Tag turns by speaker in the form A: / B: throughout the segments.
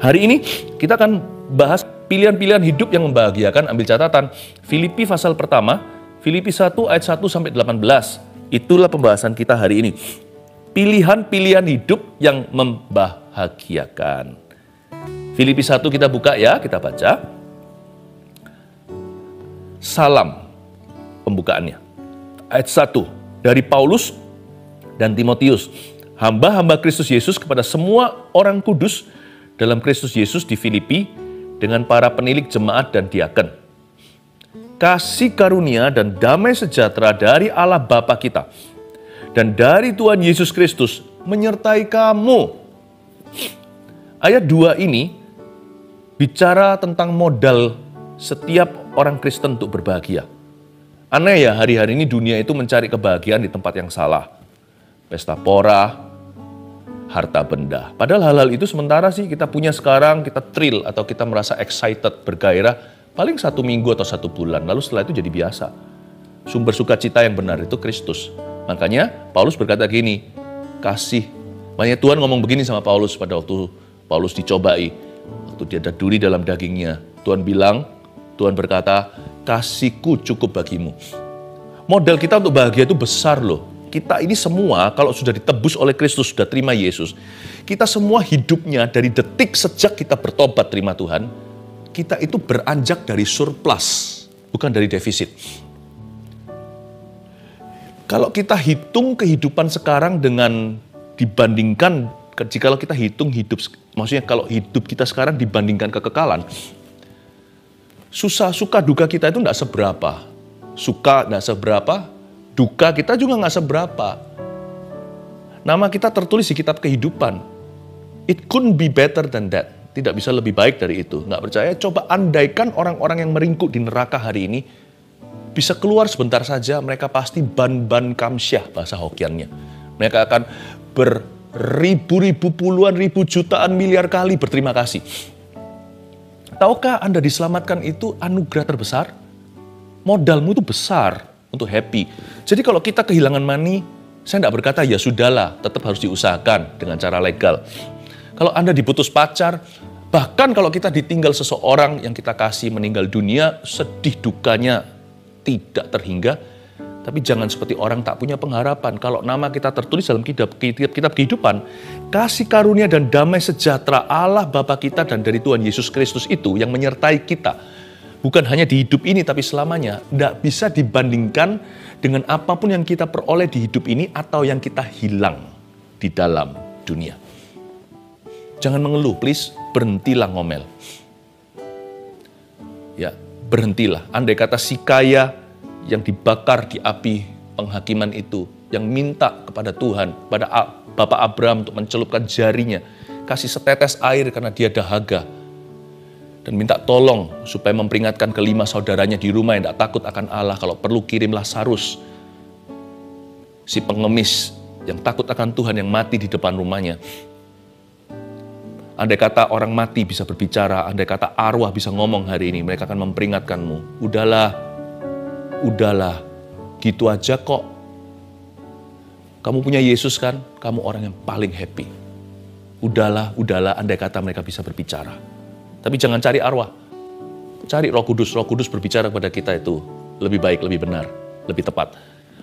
A: Hari ini kita akan bahas pilihan-pilihan hidup yang membahagiakan. Ambil catatan, Filipi pasal pertama, Filipi 1 ayat 1 sampai 18. Itulah pembahasan kita hari ini. Pilihan-pilihan hidup yang membahagiakan. Filipi 1 kita buka ya, kita baca. Salam pembukaannya. Ayat 1, dari Paulus dan Timotius, hamba-hamba Kristus Yesus kepada semua orang kudus dalam Kristus Yesus di Filipi, dengan para penilik jemaat dan diaken. Kasih karunia dan damai sejahtera dari Allah Bapa kita dan dari Tuhan Yesus Kristus menyertai kamu. Ayat 2 ini bicara tentang modal setiap orang Kristen untuk berbahagia. Aneh ya, hari-hari ini dunia itu mencari kebahagiaan di tempat yang salah. Pesta pora, harta benda. Padahal hal-hal itu sementara sih kita punya sekarang, kita thrill atau kita merasa excited, bergairah, paling 1 minggu atau 1 bulan. Lalu setelah itu jadi biasa. Sumber sukacita yang benar itu Kristus. Makanya Paulus berkata gini, kasih. Makanya Tuhan ngomong begini sama Paulus pada waktu Paulus dicobai. Waktu dia ada duri dalam dagingnya. Tuhan bilang, Tuhan berkata, kasihku cukup bagimu. Modal kita untuk bahagia itu besar loh. Kita ini semua kalau sudah ditebus oleh Kristus, sudah terima Yesus, kita semua hidupnya dari detik sejak kita bertobat terima Tuhan, kita itu beranjak dari surplus, bukan dari defisit. Kalau kita hitung kehidupan sekarang dengan dibandingkan, jika kita hitung hidup, maksudnya kalau hidup kita sekarang dibandingkan kekekalan, susah suka duka kita itu tidak seberapa. Suka tidak seberapa, duka kita juga nggak seberapa. Nama kita tertulis di kitab kehidupan. It couldn't be better than that. Tidak bisa lebih baik dari itu. Nggak percaya? Coba andaikan orang-orang yang meringkuk di neraka hari ini bisa keluar sebentar saja, mereka pasti ban kamsyah bahasa Hokkiannya. Mereka akan beribu-ribu, puluhan ribu, jutaan, miliar kali berterima kasih. Tahukah Anda diselamatkan itu anugerah terbesar? Modalmu itu besar untuk happy. Jadi kalau kita kehilangan money, saya tidak berkata ya sudahlah, tetap harus diusahakan dengan cara legal. Kalau Anda diputus pacar, bahkan kalau kita ditinggal seseorang yang kita kasih meninggal dunia, sedih dukanya tidak terhingga. Tapi jangan seperti orang tak punya pengharapan. Kalau nama kita tertulis dalam kitab kehidupan, kasih karunia dan damai sejahtera Allah Bapa kita dan dari Tuhan Yesus Kristus itu yang menyertai kita. Bukan hanya di hidup ini, tapi selamanya. Tidak bisa dibandingkan dengan apapun yang kita peroleh di hidup ini atau yang kita hilang di dalam dunia. Jangan mengeluh, please. Berhentilah ngomel. Ya, berhentilah. Andai kata si kaya yang dibakar di api penghakiman itu, yang minta kepada Tuhan, pada Bapak Abraham untuk mencelupkan jarinya, kasih setetes air karena dia dahaga, dan minta tolong supaya memperingatkan kelima saudaranya di rumah yang tidak takut akan Allah, kalau perlu kirim Lazarus, si pengemis yang takut akan Tuhan yang mati di depan rumahnya. Andai kata orang mati bisa berbicara, andai kata arwah bisa ngomong hari ini, mereka akan memperingatkanmu. Udahlah, gitu aja kok. Kamu punya Yesus kan, kamu orang yang paling happy. Udahlah, andai kata mereka bisa berbicara. Tapi jangan cari arwah, cari Roh Kudus. Roh Kudus berbicara kepada kita itu lebih baik, lebih benar, lebih tepat.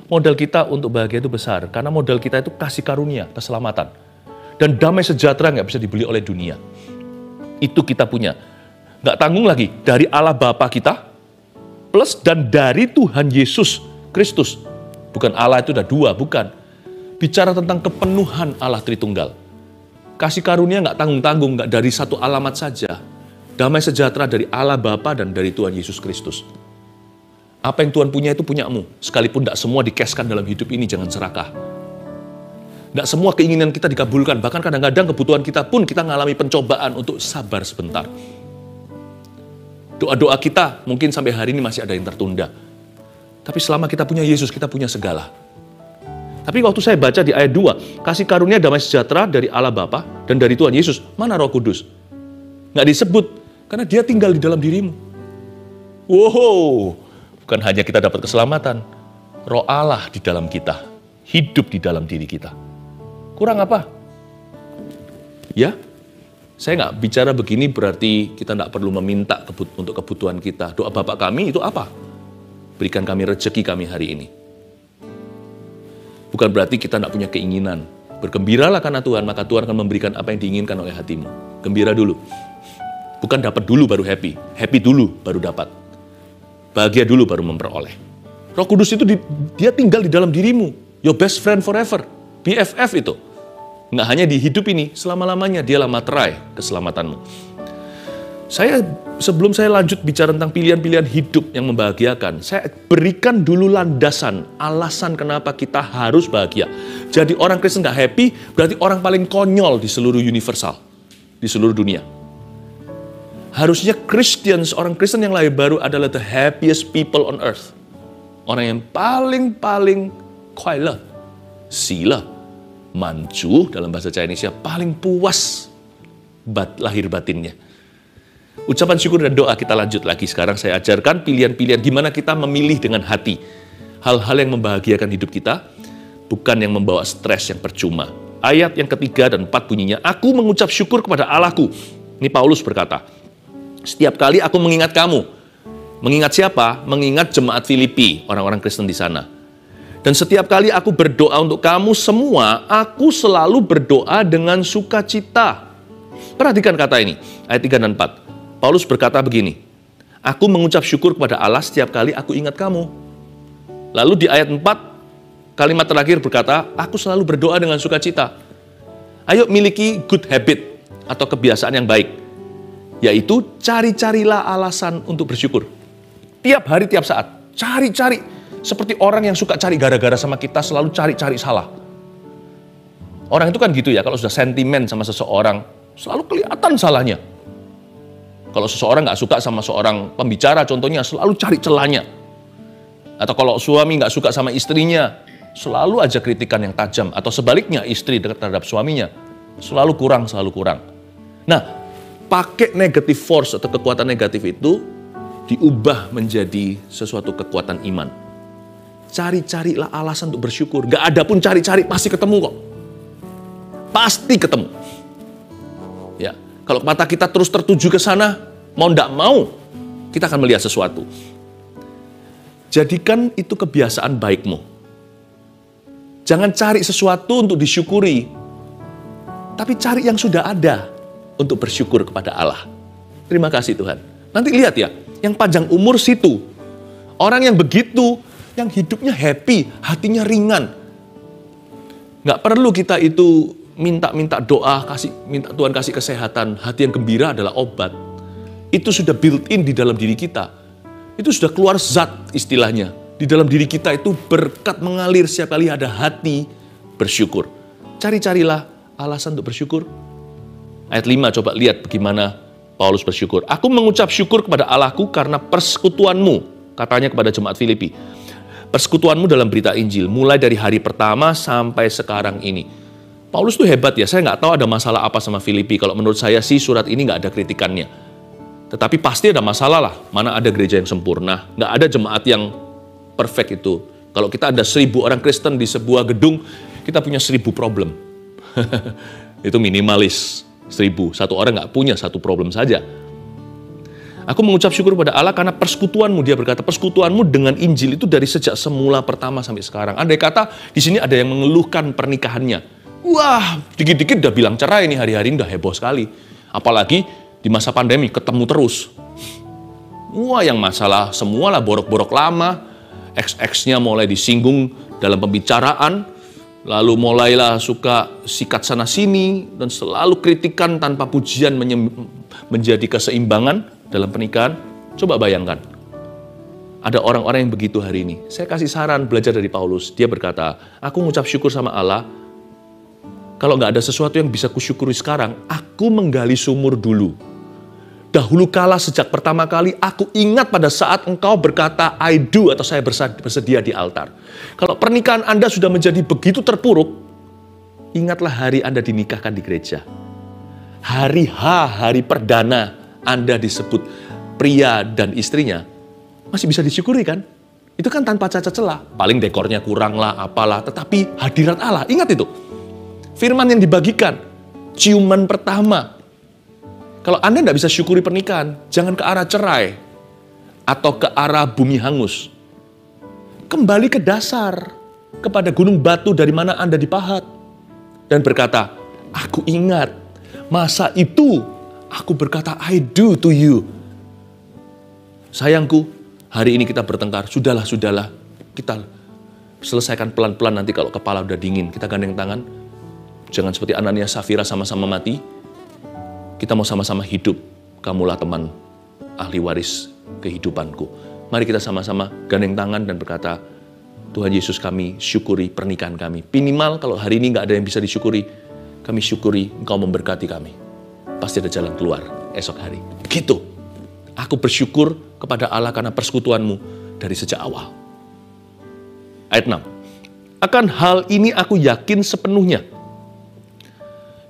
A: Modal kita untuk bahagia itu besar, karena modal kita itu kasih karunia, keselamatan. Dan damai sejahtera nggak bisa dibeli oleh dunia. Itu kita punya. Nggak tanggung lagi, dari Allah Bapa kita, plus dan dari Tuhan Yesus Kristus. Bukan Allah itu ada 2, bukan. Bicara tentang kepenuhan Allah Tritunggal. Kasih karunia nggak tanggung-tanggung, nggak dari satu alamat saja. Damai sejahtera dari Allah Bapa dan dari Tuhan Yesus Kristus. Apa yang Tuhan punya itu punyamu. Sekalipun tidak semua dikeskan dalam hidup ini, jangan serakah. Tidak semua keinginan kita dikabulkan. Bahkan kadang-kadang kebutuhan kita pun kita mengalami pencobaan untuk sabar sebentar. Doa-doa kita mungkin sampai hari ini masih ada yang tertunda. Tapi selama kita punya Yesus, kita punya segala. Tapi waktu saya baca di ayat 2, kasih karunia damai sejahtera dari Allah Bapa dan dari Tuhan Yesus. Mana Roh Kudus? Nggak disebut. Karena dia tinggal di dalam dirimu. Wow, bukan hanya kita dapat keselamatan, Roh Allah di dalam kita, hidup di dalam diri kita. Kurang apa? Ya, Saya nggak bicara begini berarti kita nggak perlu meminta untuk kebutuhan kita. Doa Bapa kami itu apa? Berikan kami rezeki kami hari ini. Bukan berarti kita nggak punya keinginan. Bergembiralah karena Tuhan, maka Tuhan akan memberikan apa yang diinginkan oleh hatimu. Gembira dulu. Bukan dapat dulu baru happy. Happy dulu baru dapat. Bahagia dulu baru memperoleh. Roh Kudus itu dia tinggal di dalam dirimu. Your best friend forever. BFF itu. Nggak hanya di hidup ini, selama-lamanya dialah materai keselamatanmu. Sebelum saya lanjut bicara tentang pilihan-pilihan hidup yang membahagiakan, saya berikan dulu landasan, alasan kenapa kita harus bahagia. Jadi orang Kristen nggak happy, berarti orang paling konyol di seluruh universal, di seluruh dunia. Harusnya Christians, orang Kristen yang lahir baru adalah the happiest people on earth. Orang yang paling kuailah, sila, mancu dalam bahasa Chinese, paling puas lahir batinnya. Ucapan syukur dan doa kita lanjut lagi. Sekarang saya ajarkan pilihan-pilihan gimana kita memilih dengan hati. Hal-hal yang membahagiakan hidup kita, bukan yang membawa stres yang percuma. Ayat yang ketiga dan 4 bunyinya, aku mengucap syukur kepada Allahku. Ini Paulus berkata, setiap kali aku mengingat kamu. Mengingat siapa? Mengingat jemaat Filipi, orang-orang Kristen di sana. Dan setiap kali aku berdoa untuk kamu semua, aku selalu berdoa dengan sukacita. Perhatikan kata ini, ayat 3 dan 4. Paulus berkata begini, aku mengucap syukur kepada Allah setiap kali aku ingat kamu. Lalu di ayat 4, kalimat terakhir berkata, aku selalu berdoa dengan sukacita. Ayo miliki good habit atau kebiasaan yang baik, yaitu cari-carilah alasan untuk bersyukur. Tiap hari, tiap saat, cari-cari. Seperti orang yang suka cari gara-gara sama kita, selalu cari-cari salah. Orang itu kan gitu ya, kalau sudah sentimen sama seseorang, selalu kelihatan salahnya. Kalau seseorang nggak suka sama seorang pembicara, contohnya, selalu cari celahnya. Atau kalau suami nggak suka sama istrinya, selalu aja kritikan yang tajam. Atau sebaliknya, istri terhadap suaminya, selalu kurang. Nah, pakai negative force atau kekuatan negatif itu, diubah menjadi sesuatu kekuatan iman. Cari-carilah alasan untuk bersyukur. Gak ada pun cari-cari, pasti ketemu kok. Pasti ketemu. Ya, kalau mata kita terus tertuju ke sana, mau ndak mau, kita akan melihat sesuatu. Jadikan itu kebiasaan baikmu. Jangan cari sesuatu untuk disyukuri, tapi cari yang sudah ada untuk bersyukur kepada Allah. Terima kasih Tuhan. Nanti lihat ya, yang panjang umur situ. Orang yang begitu, yang hidupnya happy, hatinya ringan. Nggak perlu kita itu minta doa, minta Tuhan kasih kesehatan. Hati yang gembira adalah obat. Itu sudah built in di dalam diri kita. Itu sudah keluar zat istilahnya. Di dalam diri kita itu berkat mengalir setiap kali ada hati bersyukur. Cari-carilah alasan untuk bersyukur. Ayat 5, coba lihat bagaimana Paulus bersyukur. Aku mengucap syukur kepada Allahku karena persekutuanmu, katanya kepada jemaat Filipi. Persekutuanmu dalam berita Injil, mulai dari hari pertama sampai sekarang ini. Paulus tuh hebat ya, saya nggak tahu ada masalah apa sama Filipi. Kalau menurut saya sih surat ini nggak ada kritikannya. Tetapi pasti ada masalah lah, mana ada gereja yang sempurna, nggak ada jemaat yang perfect itu. Kalau kita ada 1.000 orang Kristen di sebuah gedung, kita punya 1.000 problem. Itu minimalis, 1.000. Satu orang nggak punya satu problem saja. Aku mengucap syukur kepada Allah karena persekutuanmu, dia berkata, persekutuanmu dengan Injil itu dari sejak semula pertama sampai sekarang. Andai kata di sini ada yang mengeluhkan pernikahannya. Wah, dikit-dikit udah bilang cerai nih, hari-hari ini udah heboh sekali. Apalagi di masa pandemi, ketemu terus. Wah, yang masalah semualah borok-borok lama, ex-exnya mulai disinggung dalam pembicaraan, lalu mulailah suka sikat sana-sini, dan selalu kritikan tanpa pujian menjadi keseimbangan dalam pernikahan. Coba bayangkan, ada orang-orang yang begitu hari ini. Saya kasih saran belajar dari Paulus. Dia berkata, aku mengucap syukur sama Allah. Kalau nggak ada sesuatu yang bisa kusyukuri sekarang, aku menggali sumur dulu. Dahulu kala sejak pertama kali, aku ingat pada saat engkau berkata, I do, atau saya bersedia di altar. Kalau pernikahan Anda sudah menjadi begitu terpuruk, ingatlah hari Anda dinikahkan di gereja. Hari H, hari perdana Anda disebut pria dan istrinya, masih bisa disyukuri kan? Itu kan tanpa cacat celah. Paling dekornya kurang lah, apalah. Tetapi hadirat Allah, ingat itu. Firman yang dibagikan, ciuman pertama, Kalau Anda tidak bisa syukuri pernikahan, jangan ke arah cerai atau ke arah bumi hangus. Kembali ke dasar, kepada gunung batu dari mana Anda dipahat. Dan berkata, aku ingat, masa itu aku berkata, I do to you. Sayangku, hari ini kita bertengkar, sudahlah, kita selesaikan pelan-pelan nanti kalau kepala udah dingin. Kita gandeng tangan, jangan seperti Anania Safira sama-sama mati. Kita mau sama-sama hidup, kamulah teman ahli waris kehidupanku. Mari kita sama-sama gandeng tangan dan berkata, Tuhan Yesus, kami syukuri pernikahan kami. Minimal kalau hari ini nggak ada yang bisa disyukuri, kami syukuri Engkau memberkati kami. Pasti ada jalan keluar esok hari. Begitu. Aku bersyukur kepada Allah karena persekutuanmu dari sejak awal. Ayat 6. Akan hal ini aku yakin sepenuhnya,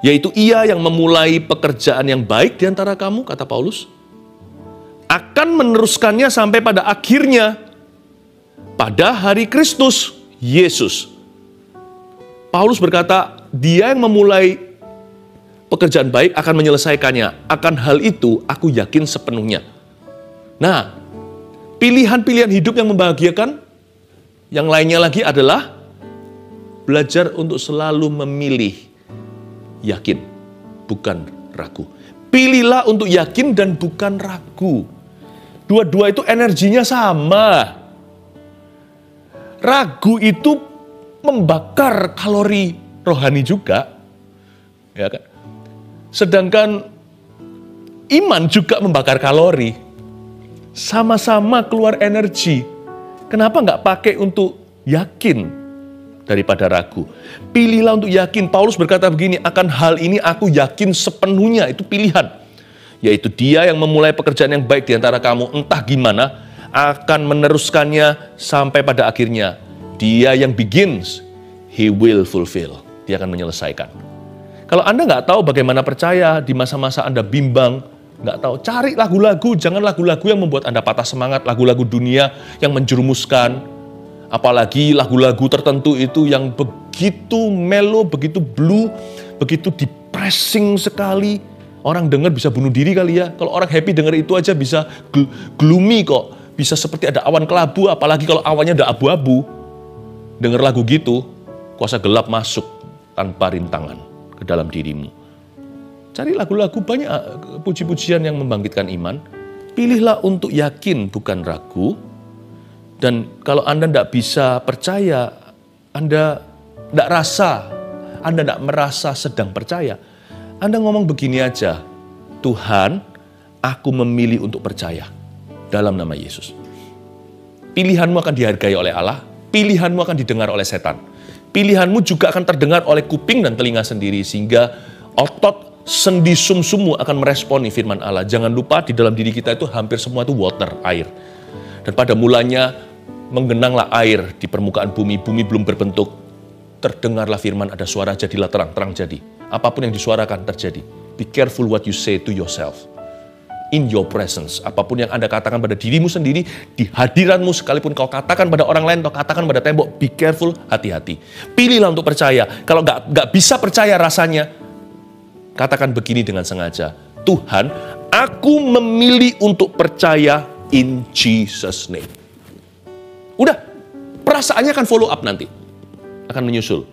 A: yaitu Ia yang memulai pekerjaan yang baik di antara kamu, kata Paulus, akan meneruskannya sampai pada akhirnya, pada hari Kristus Yesus. Paulus berkata, Dia yang memulai pekerjaan baik akan menyelesaikannya. Akan hal itu aku yakin sepenuhnya. Nah, pilihan-pilihan hidup yang membahagiakan, yang lainnya lagi adalah belajar untuk selalu memilih yakin, bukan ragu. Pilihlah untuk yakin dan bukan ragu. Dua-dua itu energinya sama. Ragu itu membakar kalori rohani juga. Ya kan? Sedangkan iman juga membakar kalori. Sama-sama keluar energi. Kenapa nggak pakai untuk yakin daripada ragu? Pilihlah untuk yakin. Paulus berkata begini, akan hal ini aku yakin sepenuhnya. Itu pilihan. Yaitu Dia yang memulai pekerjaan yang baik di antara kamu, entah gimana, akan meneruskannya sampai pada akhirnya. Dia yang begins, He will fulfill. Dia akan menyelesaikan. Kalau Anda nggak tahu bagaimana percaya di masa-masa Anda bimbang, nggak tahu, cari lagu-lagu, jangan lagu-lagu yang membuat Anda patah semangat, lagu-lagu dunia yang menjerumuskan, apalagi lagu-lagu tertentu itu yang begitu melo, begitu blue, begitu depressing sekali. Orang dengar bisa bunuh diri kali ya. Kalau orang happy dengar itu aja bisa gloomy kok. Bisa seperti ada awan kelabu, apalagi kalau awannya udah abu-abu. Dengar lagu gitu, kuasa gelap masuk tanpa rintangan ke dalam dirimu. Cari lagu-lagu banyak puji-pujian yang membangkitkan iman. Pilihlah untuk yakin, bukan ragu. Dan kalau Anda tidak bisa percaya, Anda tidak merasa sedang percaya, Anda ngomong begini aja, Tuhan, aku memilih untuk percaya dalam nama Yesus. Pilihanmu akan dihargai oleh Allah, pilihanmu akan didengar oleh setan. Pilihanmu juga akan terdengar oleh kuping dan telinga sendiri, sehingga otot sendi sumsummu akan meresponi firman Allah. Jangan lupa di dalam diri kita itu hampir semua itu water, air. Dan pada mulanya menggenanglah air di permukaan bumi, bumi belum berbentuk. Terdengarlah firman, ada suara, jadilah terang, terang jadi. Apapun yang disuarakan terjadi. Be careful what you say to yourself. In your presence. Apapun yang Anda katakan pada dirimu sendiri, di hadiranmu, sekalipun kau katakan pada orang lain, atau katakan pada tembok, be careful, hati-hati. Pilihlah untuk percaya. Kalau nggak bisa percaya rasanya, katakan begini dengan sengaja. Tuhan, aku memilih untuk percaya in Jesus' name. Udah, perasaannya akan follow up nanti. Akan menyusul.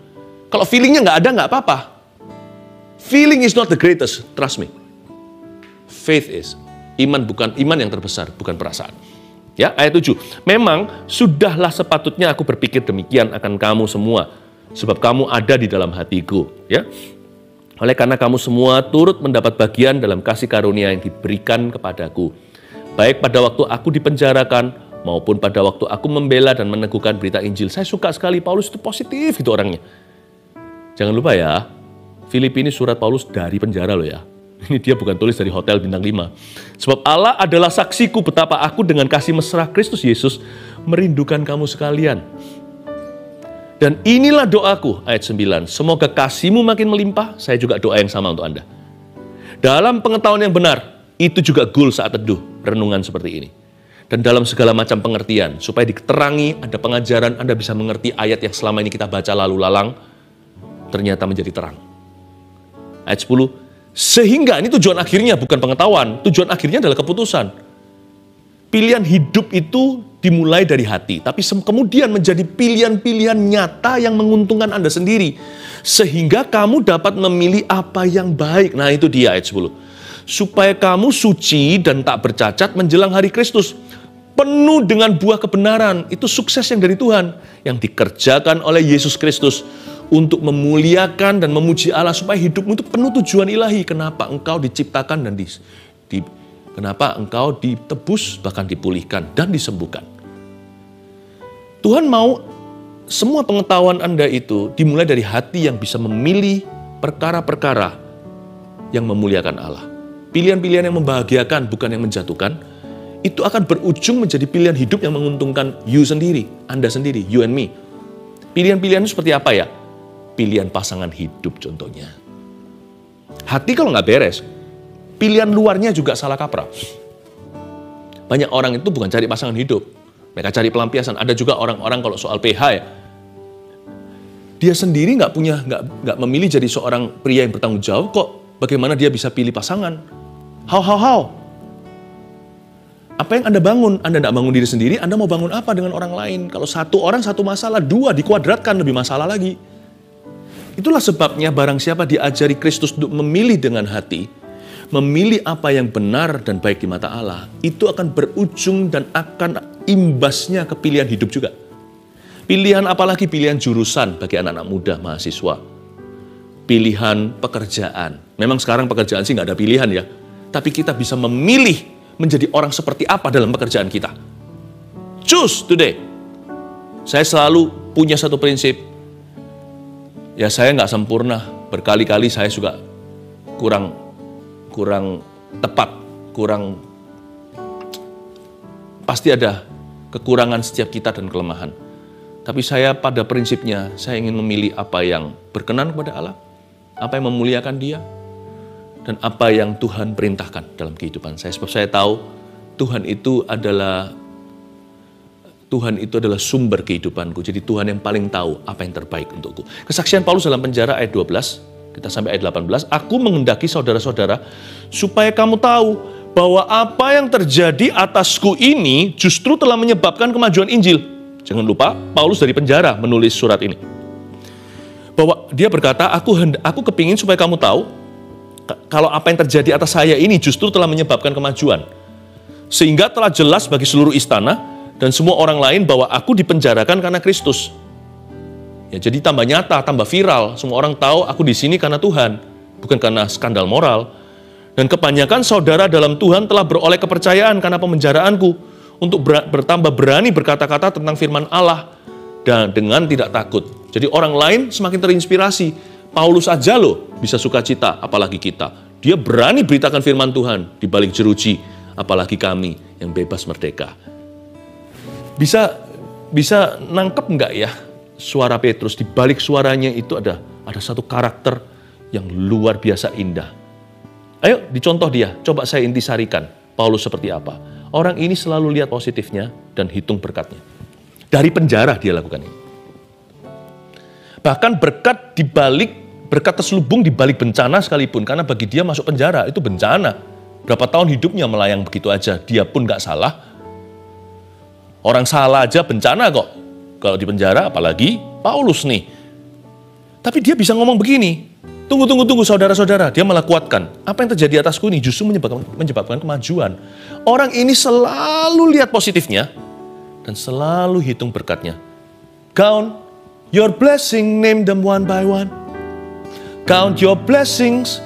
A: Kalau feelingnya nggak ada, nggak apa-apa. Feeling is not the greatest, trust me. Faith is. Iman yang terbesar, bukan perasaan. Ya, ayat 7. Memang sudahlah sepatutnya aku berpikir demikian akan kamu semua, sebab kamu ada di dalam hatiku, ya. Oleh karena kamu semua turut mendapat bagian dalam kasih karunia yang diberikan kepadaku, baik pada waktu aku dipenjarakan maupun pada waktu aku membela dan meneguhkan berita Injil. Saya suka sekali Paulus itu positif gitu orangnya. Jangan lupa ya, Filipi ini surat Paulus dari penjara loh ya. Ini dia bukan tulis dari hotel bintang 5. Sebab Allah adalah saksiku betapa aku dengan kasih mesra Kristus Yesus merindukan kamu sekalian. Dan inilah doaku, ayat 9. Semoga kasihmu makin melimpah, saya juga doa yang sama untuk Anda. Dalam pengetahuan yang benar, itu juga goal saat teduh, renungan seperti ini. Dan dalam segala macam pengertian, supaya diterangi, ada pengajaran, Anda bisa mengerti ayat yang selama ini kita baca lalu lalang, ternyata menjadi terang. Ayat 10, Sehingga ini tujuan akhirnya, bukan pengetahuan. Tujuan akhirnya adalah keputusan. Pilihan hidup itu dimulai dari hati, tapi kemudian menjadi pilihan-pilihan nyata yang menguntungkan Anda sendiri. Sehingga kamu dapat memilih apa yang baik. Nah itu dia ayat 10. Supaya kamu suci dan tak bercacat menjelang hari Kristus. Penuh dengan buah kebenaran. Itu sukses yang dari Tuhan. Yang dikerjakan oleh Yesus Kristus. Untuk memuliakan dan memuji Allah supaya hidupmu itu penuh tujuan ilahi. Kenapa engkau diciptakan dan kenapa engkau ditebus, bahkan dipulihkan dan disembuhkan. Tuhan mau semua pengetahuan Anda itu dimulai dari hati yang bisa memilih perkara-perkara yang memuliakan Allah. Pilihan-pilihan yang membahagiakan, bukan yang menjatuhkan, itu akan berujung menjadi pilihan hidup yang menguntungkan you sendiri, Anda sendiri, you and me. Pilihan-pilihan itu seperti apa ya? Pilihan pasangan hidup contohnya. Hati kalau nggak beres, pilihan luarnya juga salah kaprah. Banyak orang itu bukan cari pasangan hidup, mereka cari pelampiasan. Ada juga orang-orang kalau soal PH ya, dia sendiri nggak memilih jadi seorang pria yang bertanggung jawab kok. Bagaimana dia bisa pilih pasangan? How? Apa yang Anda bangun? Anda tidak bangun diri sendiri, Anda mau bangun apa dengan orang lain? Kalau satu orang satu masalah, dua dikuadratkan lebih masalah lagi. Itulah sebabnya barang siapa diajari Kristus untuk memilih dengan hati, memilih apa yang benar dan baik di mata Allah, itu akan berujung dan akan imbasnya ke pilihan hidup juga. Pilihan apalagi pilihan jurusan bagi anak-anak muda, mahasiswa. Pilihan pekerjaan. Memang sekarang pekerjaan sih nggak ada pilihan ya, tapi kita bisa memilih menjadi orang seperti apa dalam pekerjaan kita. Choose today. Saya selalu punya satu prinsip. Ya saya nggak sempurna, berkali-kali saya juga kurang tepat, pasti ada kekurangan setiap kita dan kelemahan. Tapi saya pada prinsipnya, saya ingin memilih apa yang berkenan kepada Allah, apa yang memuliakan Dia, dan apa yang Tuhan perintahkan dalam kehidupan saya. Sebab saya tahu Tuhan itu adalah sumber kehidupanku. Jadi Tuhan yang paling tahu apa yang terbaik untukku. Kesaksian Paulus dalam penjara ayat 12, kita sampai ayat 18. Aku menghendaki saudara-saudara supaya kamu tahu bahwa apa yang terjadi atasku ini justru telah menyebabkan kemajuan Injil. Jangan lupa, Paulus dari penjara menulis surat ini. Bahwa dia berkata, aku kepingin supaya kamu tahu kalau apa yang terjadi atas saya ini justru telah menyebabkan kemajuan. Sehingga telah jelas bagi seluruh istana dan semua orang lain bahwa aku dipenjarakan karena Kristus. Ya, jadi tambah nyata, tambah viral. Semua orang tahu aku di sini karena Tuhan, bukan karena skandal moral. Dan kebanyakan saudara dalam Tuhan telah beroleh kepercayaan karena pemenjaraanku untuk bertambah berani berkata-kata tentang firman Allah dan dengan tidak takut. Jadi orang lain semakin terinspirasi. Paulus aja loh bisa sukacita, apalagi kita. Dia berani beritakan firman Tuhan di balik jeruji, apalagi kami yang bebas merdeka. Bisa nangkep nggak ya suara Petrus? Di balik suaranya itu ada satu karakter yang luar biasa indah. Ayo dicontoh dia, coba saya intisarikan Paulus seperti apa. Orang ini selalu lihat positifnya dan hitung berkatnya. Dari penjara dia lakukan ini. Bahkan berkat terselubung di balik bencana sekalipun, karena bagi dia masuk penjara itu bencana. Berapa tahun hidupnya melayang begitu aja, dia pun nggak salah. Orang salah aja bencana kok. Kalau di penjara apalagi Paulus nih. Tapi dia bisa ngomong begini. Tunggu saudara-saudara. Dia malah kuatkan. Apa yang terjadi atasku ini justru menyebabkan kemajuan. Orang ini selalu lihat positifnya. Dan selalu hitung berkatnya. Count your blessing, name them one by one. Count your blessings,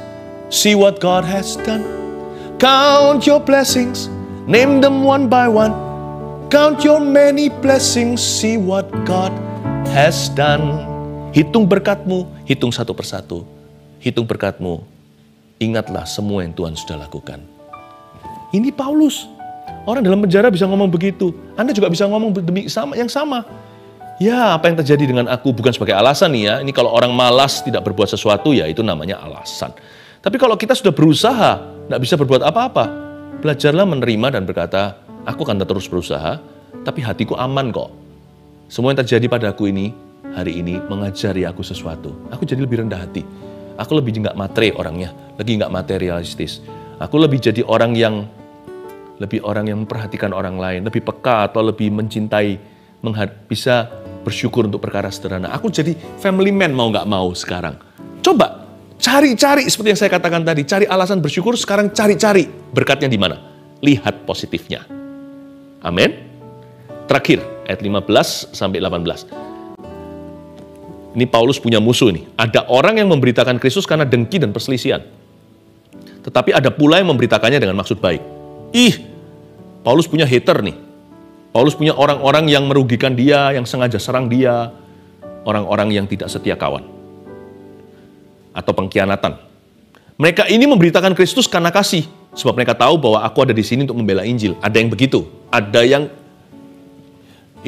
A: see what God has done. Count your blessings, name them one by one. Count your many blessings, see what God has done. Hitung berkatmu, hitung satu persatu. Hitung berkatmu, ingatlah semua yang Tuhan sudah lakukan. Ini Paulus. Orang dalam penjara bisa ngomong begitu. Anda juga bisa ngomong yang sama. Ya, apa yang terjadi dengan aku bukan sebagai alasan nih ya. Ini kalau orang malas tidak berbuat sesuatu ya itu namanya alasan. Tapi kalau kita sudah berusaha, tidak bisa berbuat apa-apa, belajarlah menerima dan berkata, aku akan terus berusaha, tapi hatiku aman kok. Semua yang terjadi padaku ini, hari ini mengajari aku sesuatu. Aku jadi lebih rendah hati. Aku lebih nggak matre orangnya, lagi nggak materialistis. Aku lebih jadi orang yang memperhatikan orang lain, lebih peka atau lebih mencintai, bisa bersyukur untuk perkara sederhana. Aku jadi family man mau nggak mau sekarang. Coba cari-cari seperti yang saya katakan tadi, cari alasan bersyukur, sekarang cari-cari berkatnya di mana. Lihat positifnya. Amin. Terakhir, ayat 15 sampai 18. Ini Paulus punya musuh nih. Ada orang yang memberitakan Kristus karena dengki dan perselisihan. Tetapi ada pula yang memberitakannya dengan maksud baik. Paulus punya hater nih. Paulus punya orang-orang yang merugikan dia, yang sengaja serang dia. Orang-orang yang tidak setia kawan. Atau pengkhianatan. Mereka ini memberitakan Kristus karena kasih. Sebab mereka tahu bahwa aku ada di sini untuk membela Injil. Ada yang begitu. Ada yang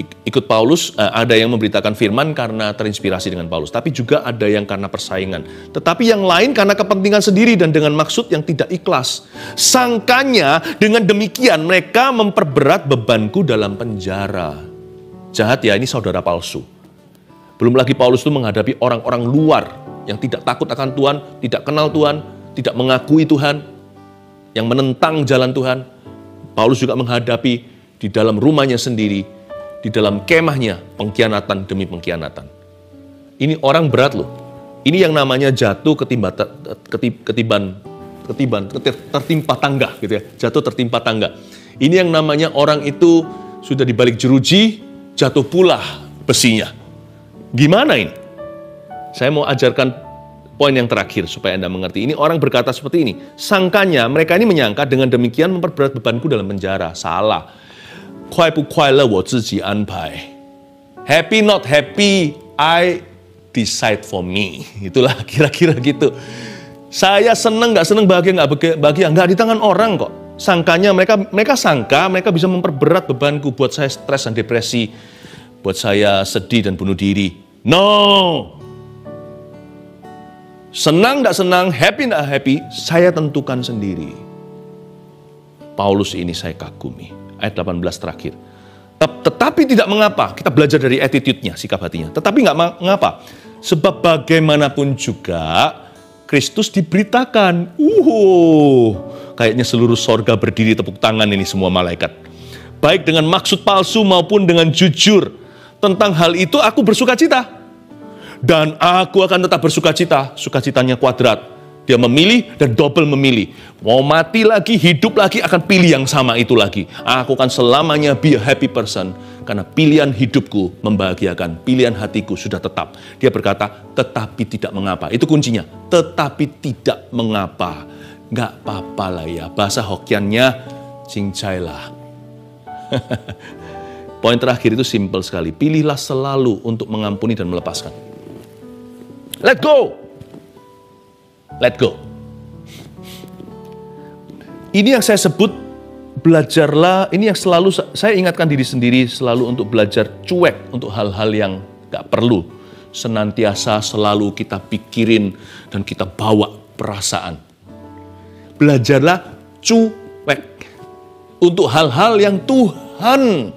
A: ikut Paulus, ada yang memberitakan firman karena terinspirasi dengan Paulus. Tapi juga ada yang karena persaingan. Tetapi yang lain karena kepentingan sendiri dan dengan maksud yang tidak ikhlas. Sangkanya dengan demikian mereka memperberat bebanku dalam penjara. Jahat ya, ini saudara palsu. Belum lagi Paulus itu menghadapi orang-orang luar yang tidak takut akan Tuhan, tidak kenal Tuhan, tidak mengakui Tuhan, yang menentang jalan Tuhan. Paulus juga menghadapi di dalam rumahnya sendiri, di dalam kemahnya, pengkhianatan demi pengkhianatan. Ini orang berat loh. Ini yang namanya jatuh tertimpa tangga gitu ya. Jatuh tertimpa tangga. Ini yang namanya orang itu sudah dibalik jeruji, jatuh pula besinya. Gimana ini? Saya mau ajarkan poin yang terakhir supaya Anda mengerti. Ini orang berkata seperti ini. Sangkanya mereka ini menyangka dengan demikian memperberat bebanku dalam penjara. Salah. 快不快乐我自己安排 happy not happy I decide for me. Itulah kira-kira gitu. Saya senang nggak senang, bahagia nggak bahagia, nggak di tangan orang kok. Sangkanya mereka sangka mereka bisa memperberat bebanku, buat saya stres dan depresi, buat saya sedih dan bunuh diri. No. Senang nggak senang, happy nggak happy, saya tentukan sendiri. Paulus ini saya kagumi. Ayat 18 terakhir. Tetapi tidak mengapa, kita belajar dari attitude-nya, sikap hatinya. Tetapi nggak mengapa, sebab bagaimanapun juga Kristus diberitakan. Kayaknya seluruh sorga berdiri tepuk tangan ini semua malaikat. Baik dengan maksud palsu maupun dengan jujur. Tentang hal itu aku bersuka cita. Dan aku akan tetap bersuka cita. Sukacitanya kuadrat. Dia memilih dan double memilih. Mau mati lagi, hidup lagi, akan pilih yang sama itu lagi. Aku akan selamanya be a happy person. Karena pilihan hidupku membahagiakan. Pilihan hatiku sudah tetap. Dia berkata, tetapi tidak mengapa. Itu kuncinya. Tetapi tidak mengapa. Nggak apa-apa lah ya. Bahasa Hokkiannya, cincai lah. Poin terakhir itu simple sekali. Pilihlah selalu untuk mengampuni dan melepaskan. Let go! Let go. Ini yang saya sebut belajarlah, ini yang selalu saya ingatkan diri sendiri selalu untuk belajar cuek untuk hal-hal yang gak perlu. Senantiasa selalu kita pikirin dan kita bawa perasaan. Belajarlah cuek untuk hal-hal yang Tuhan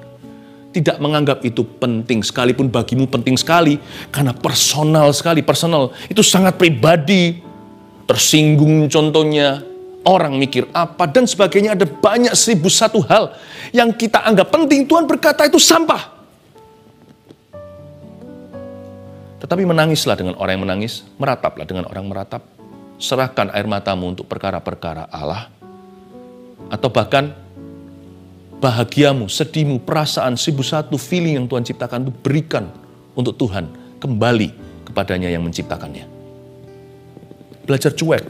A: tidak menganggap itu penting, sekalipun bagimu penting sekali, karena personal sekali, personal. Itu sangat pribadi. Tersinggung contohnya, orang mikir apa, dan sebagainya. Ada banyak 1001 hal yang kita anggap penting. Tuhan berkata itu sampah. Tetapi menangislah dengan orang yang menangis, merataplah dengan orang meratap. Serahkan air matamu untuk perkara-perkara Allah. Atau bahkan bahagiamu, sedihmu, perasaan, 1001 feeling yang Tuhan ciptakan itu berikan untuk Tuhan. Kembali kepadanya yang menciptakannya. Belajar cuek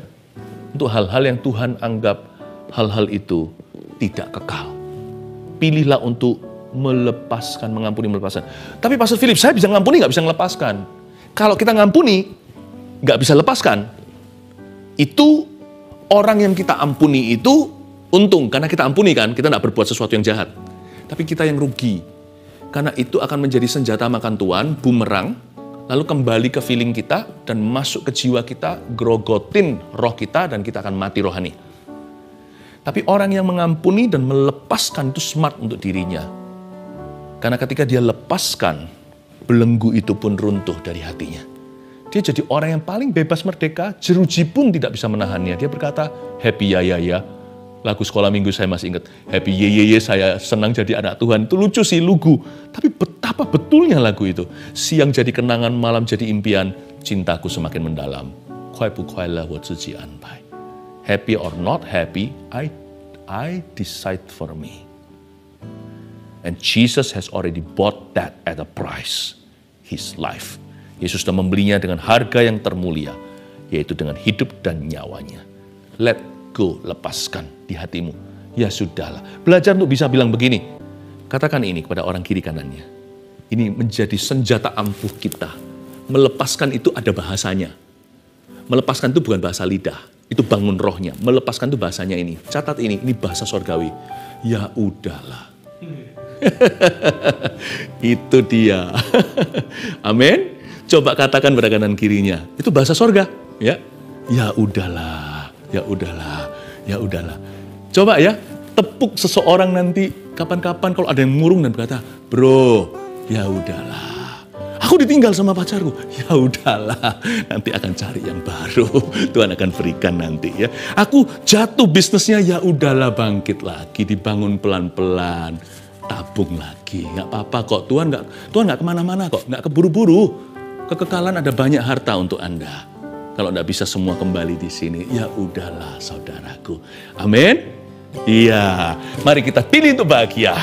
A: untuk hal-hal yang Tuhan anggap hal-hal itu tidak kekal. Pilihlah untuk melepaskan, mengampuni, melepaskan. Tapi Pastor Philip, saya bisa ngampuni, nggak bisa melepaskan. Kalau kita ngampuni, nggak bisa lepaskan, itu orang yang kita ampuni itu untung. Karena kita ampuni kan, kita nggak berbuat sesuatu yang jahat. Tapi kita yang rugi. Karena itu akan menjadi senjata makan Tuhan, bumerang, lalu kembali ke feeling kita dan masuk ke jiwa kita, grogotin roh kita, dan kita akan mati rohani. Tapi orang yang mengampuni dan melepaskan itu smart untuk dirinya. Karena ketika dia lepaskan, belenggu itu pun runtuh dari hatinya. Dia jadi orang yang paling bebas merdeka, jeruji pun tidak bisa menahannya. Dia berkata, happy ya ya ya. Lagu sekolah minggu saya masih ingat, happy ye ye ye, saya senang jadi anak Tuhan. Itu lucu sih, lugu. Tapi betapa betulnya lagu itu. Siang jadi kenangan, malam jadi impian, cintaku semakin mendalam. Happy or not happy, I decide for me. And Jesus has already bought that at a price, his life. Yesus sudah membelinya dengan harga yang termulia, yaitu dengan hidup dan nyawanya. Let go, lepaskan di hatimu. Ya sudahlah. Belajar untuk bisa bilang begini. Katakan ini kepada orang kiri kanannya. Ini menjadi senjata ampuh kita. Melepaskan itu ada bahasanya. Melepaskan itu bukan bahasa lidah. Itu bangun rohnya. Melepaskan itu bahasanya ini. Catat ini bahasa sorgawi. Ya udahlah. Itu dia. Amin. Coba katakan pada kanan kirinya. Itu bahasa sorga. Ya udahlah. Ya udahlah, ya udahlah. Coba ya, tepuk seseorang nanti kapan-kapan kalau ada yang murung dan berkata, bro, ya udahlah. Aku ditinggal sama pacarku, ya udahlah. Nanti akan cari yang baru. Tuhan akan berikan nanti ya. Aku jatuh bisnisnya, ya udahlah, bangkit lagi, dibangun pelan-pelan, tabung lagi. Nggak apa-apa kok. Tuhan nggak kemana-mana kok, nggak keburu-buru. Kekekalan ada banyak harta untuk Anda. Kalau tidak bisa semua kembali di sini, ya udahlah saudaraku. Amin. Iya, mari kita pilih untuk bahagia.